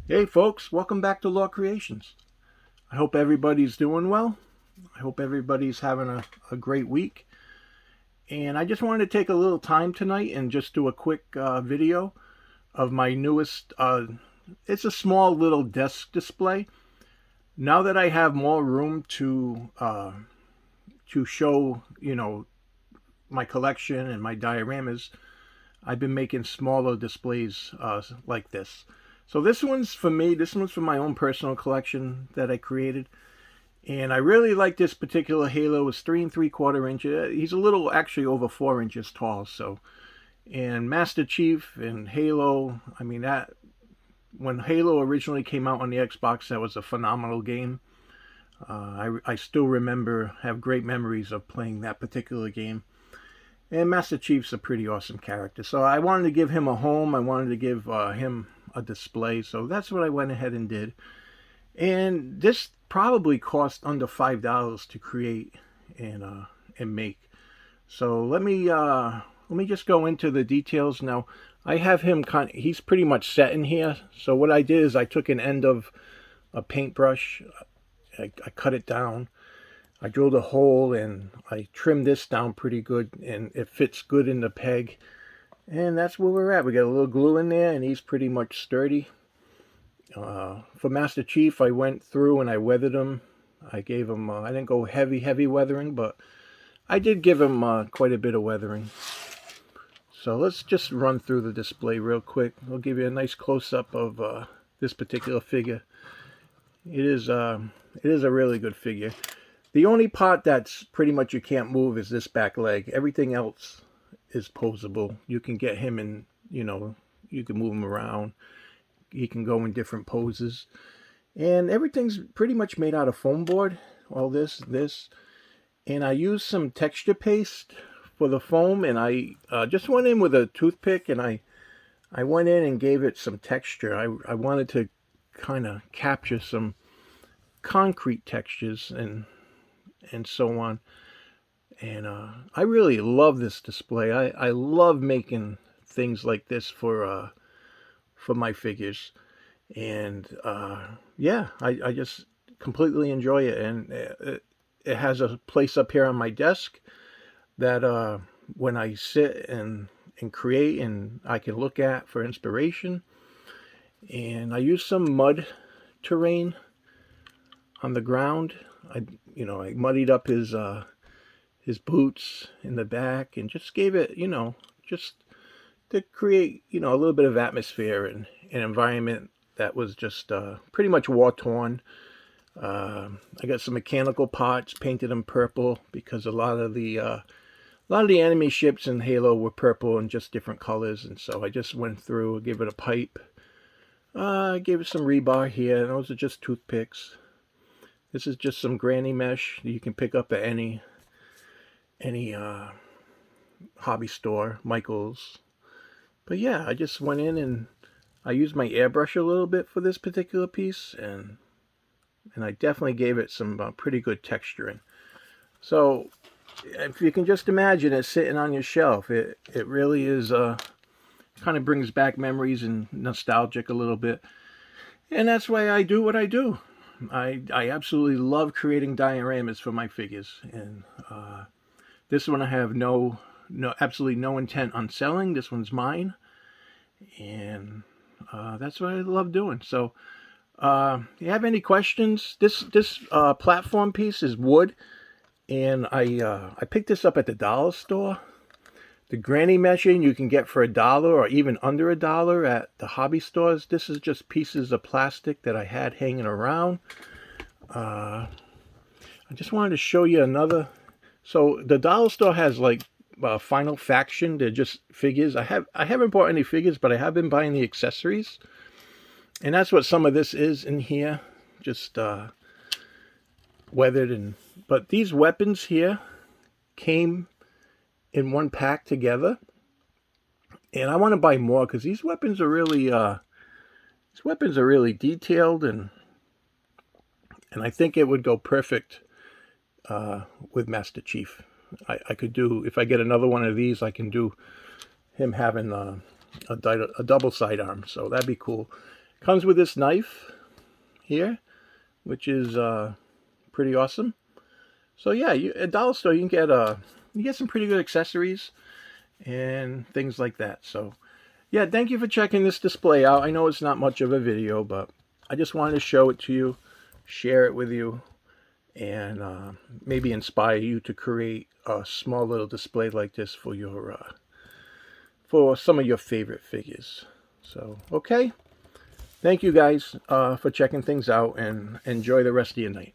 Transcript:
Hey folks, welcome back to Law Creations. I hope everybody's doing well. I hope everybody's having a great week. And I just wanted to take a little time tonight and just do a quick video of my newest, it's a small little desk display. Now that I have more room to show, my collection and my dioramas, I've been making smaller displays like this. So this one's for me. This one's for my own personal collection that I created. And I really like this particular halo. It's 3 3/4 inches. He's a little, actually, over 4 inches tall. So, and Master Chief and Halo. I mean, that when Halo originally came out on the Xbox, that was a phenomenal game. I still remember, have great memories of playing that particular game. And Master Chief's a pretty awesome character. So I wanted to give him a home. I wanted to give him a display. So that's what I went ahead and did. And this probably cost under $5 to create and make. So let me just go into the details now. I have him he's pretty much set in here. So what I did is I took an end of a paintbrush, I cut it down, I drilled a hole, and I trimmed this down pretty good, and it fits good in the peg. And that's where we're at. We got a little glue in there, and he's pretty much sturdy. For Master Chief, I went through and I weathered him. I gave him, I didn't go heavy weathering, but I did give him quite a bit of weathering. So let's just run through the display real quick. I'll give you a nice close-up of this particular figure. It is a really good figure. The only part that's pretty much you can't move is this back leg. Everything else is posable. You can get him in, you can move him around. He can go in different poses. And everything's pretty much made out of foam board. All this. And I used some texture paste for the foam, and I just went in with a toothpick, and I went in and gave it some texture. I wanted to kind of capture some concrete textures and so on. And I really love this display. I love making things like this for my figures. And yeah, I just completely enjoy it. And it has a place up here on my desk that when I sit and create, and I can look at for inspiration. And I use some mud terrain on the ground. I muddied up his boots in the back and just gave it, just to create, a little bit of atmosphere and an environment that was just pretty much war torn. I got some mechanical parts, painted them purple because a lot of the enemy ships in Halo were purple and just different colors, and so I just went through, gave it a pipe, gave it some rebar here. Those are just toothpicks. This is just some granny mesh that you can pick up at any hobby store, Michael's. But yeah, I just went in and I used my airbrush a little bit for this particular piece, and I definitely gave it some pretty good texturing. So if you can just imagine it sitting on your shelf, it really is kind of brings back memories and nostalgic a little bit. And that's why I do what I do. I absolutely love creating dioramas for my figures, and this one I have absolutely no intent on selling. This one's mine, and that's what I love doing. So, you have any questions? This platform piece is wood, and I picked this up at the dollar store. The granny meshing you can get for $1 or even under $1 at the hobby stores. This is just pieces of plastic that I had hanging around. I just wanted to show you another. So the dollar store has like Final Faction. They're just figures. I haven't bought any figures, but I have been buying the accessories, and that's what some of this is in here. Just weathered, but these weapons here came in one pack together, and I want to buy more because these weapons are really detailed, and I think it would go perfect with Master Chief. I could do, if I get another one of these, I can do him having a double sidearm, so that'd be cool. Comes with this knife here, which is pretty awesome. So yeah, at dollar store you get some pretty good accessories and things like that. So yeah, thank you for checking this display out. I know it's not much of a video, but I just wanted to show it to you, share it with you, and maybe inspire you to create a small little display like this for your for some of your favorite figures. So okay, thank you guys for checking things out, and enjoy the rest of your night.